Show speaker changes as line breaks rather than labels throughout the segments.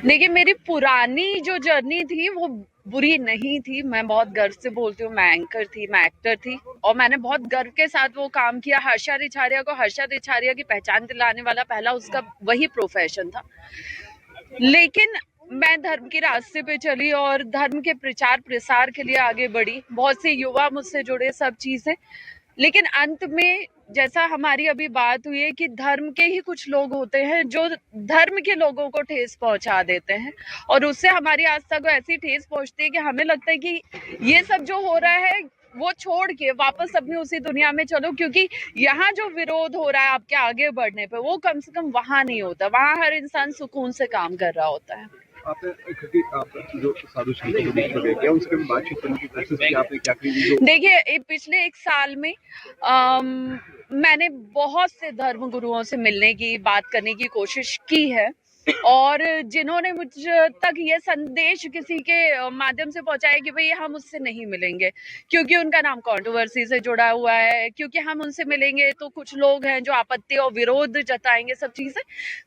देखिए, मेरी पुरानी जो जर्नी थी वो बुरी नहीं थी। मैं बहुत गर्व से बोलती हूँ, मैं एंकर थी, मैं एक्टर थी और मैंने बहुत गर्व के साथ वो काम किया। हर्षा रिछारिया को हर्षा रिछारिया की पहचान दिलाने वाला पहला उसका वही प्रोफेशन था। लेकिन मैं धर्म के रास्ते पे चली और धर्म के प्रचार प्रसार के लिए आगे बढ़ी। बहुत से युवा मुझसे जुड़े, सब चीजें। लेकिन अंत में जैसा हमारी अभी बात हुई है कि धर्म के ही कुछ लोग होते हैं जो धर्म के लोगों को ठेस पहुंचा देते हैं और उससे हमारी आस्था को ऐसी ठेस पहुंचती है कि हमें लगता है कि ये सब जो हो रहा है वो छोड़ के वापस अपनी उसी दुनिया में चलो, क्योंकि यहाँ जो विरोध हो रहा है आपके आगे बढ़ने पे वो कम से कम वहां नहीं होता। वहां हर इंसान सुकून से काम कर रहा होता है।
आपने आप जो साधु संतों के बीच में गए, क्या उनसे कभी बातचीत करने की कोशिश की आपने? क्या की?
देखिए, पिछले 1 साल में मैंने बहुत से धर्म गुरुओं से मिलने की, बात करने की कोशिश की है और जिन्होंने मुझ तक ये संदेश किसी के माध्यम से पहुंचाया कि भाई हम उससे नहीं मिलेंगे क्योंकि उनका नाम कंट्रोवर्सी से जुड़ा हुआ है, क्योंकि हम उनसे मिलेंगे तो कुछ लोग हैं जो आपत्ति और विरोध जताएंगे, सब चीजें।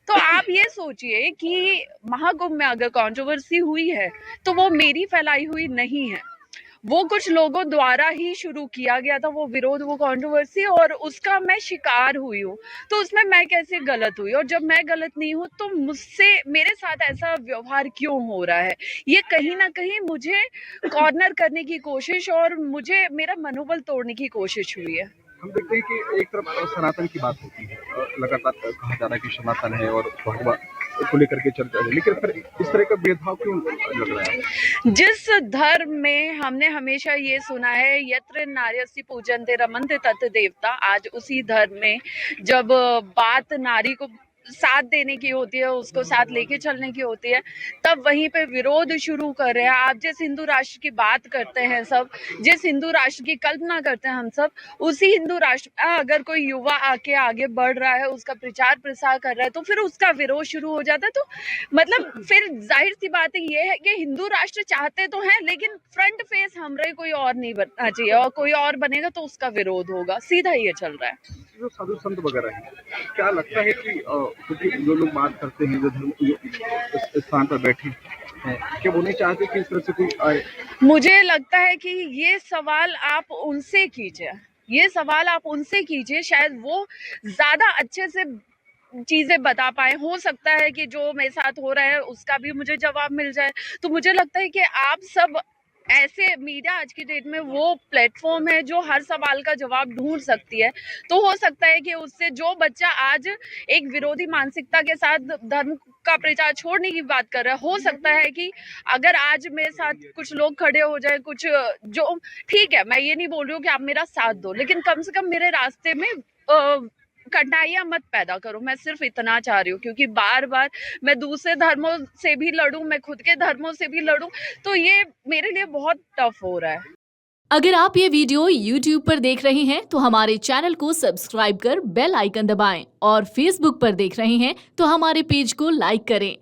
तो आप ये सोचिए कि महाकुंभ में अगर कंट्रोवर्सी हुई है तो वो मेरी फैलाई हुई नहीं है, वो कुछ लोगों द्वारा ही शुरू किया गया था, वो विरोध, वो कंट्रोवर्सी, और उसका मैं शिकार हुई हूँ। तो उसमें मैं कैसे गलत हुई? और जब मैं गलत नहीं हूँ तो मुझसे, मेरे साथ ऐसा व्यवहार क्यों हो रहा है? ये कहीं ना कहीं मुझे कॉर्नर करने की कोशिश और मुझे मेरा मनोबल तोड़ने की कोशिश हुई है।
हम देखते हैं कि एक तरफ सनातन की बात होती है, लगातार कहा जा रहा है कि सनातन है और भगवान को लेकर के चर्चा है, लेकिन फिर इस तरह का भेदभाव क्यों लग रहा है?
जिस धर्म में हमने हमेशा ये सुना है यत्र नार्यस्य पूजन्ते रमन्ते तत् देवता, आज उसी धर्म में जब बात नारी को साथ देने की होती है, उसको साथ लेके चलने की होती है, तब वहीं पे विरोध शुरू कर रहे हैं। आप जिस हिंदू राष्ट्र की बात करते हैं सब, जिस हिंदू राष्ट्र की कल्पना करते हैं हम सब, उसी हिंदू राष्ट्र में अगर कोई युवा आके आगे बढ़ रहा है, उसका प्रचार प्रसार कर रहा है, तो फिर उसका विरोध शुरू हो जाता है। तो मतलब फिर जाहिर सी बात ये है कि हिंदू राष्ट्र चाहते तो हैं, लेकिन फ्रंट फेस हमरे कोई और नहीं बनना चाहिए, और कोई और बनेगा तो उसका विरोध होगा। सीधा ये चल रहा है।
जो साधु संत वगैरह है, क्या लगता है कि क्योंकि जो लोग बात करते हैं, जो धर्म जो इस स्थान पर बैठे हैं, क्या वो नहीं चाहते कि इस तरह से कोई आए?
मुझे लगता है कि ये सवाल आप उनसे कीजिए, ये सवाल आप उनसे कीजिए, शायद वो ज्यादा अच्छे से चीजें बता पाए। हो सकता है कि जो मेरे साथ हो रहा है उसका भी मुझे जवाब मिल जाए। तो मुझे लगता है कि आप सब ऐसे, मीडिया आज की डेट में वो प्लेटफॉर्म है जो हर सवाल का जवाब ढूंढ सकती है। तो हो सकता है कि उससे जो बच्चा आज एक विरोधी मानसिकता के साथ धर्म का प्रचार छोड़ने की बात कर रहा है, हो सकता है कि अगर आज मेरे साथ कुछ लोग खड़े हो जाए, कुछ जो, ठीक है मैं ये नहीं बोल रही हूँ कि आप मेरा साथ दो, लेकिन कम से कम मेरे रास्ते में कठिनाइयां मत पैदा करो। मैं सिर्फ इतना चाह रही हूँ, क्योंकि बार बार मैं दूसरे धर्मों से भी लड़ूं, मैं खुद के धर्मों से भी लड़ूं, तो ये मेरे लिए बहुत टफ हो रहा है।
अगर आप ये वीडियो YouTube पर देख रहे हैं तो हमारे चैनल को सब्सक्राइब कर बेल आइकन दबाएं और Facebook पर देख रहे हैं तो हमारे पेज को लाइक करें।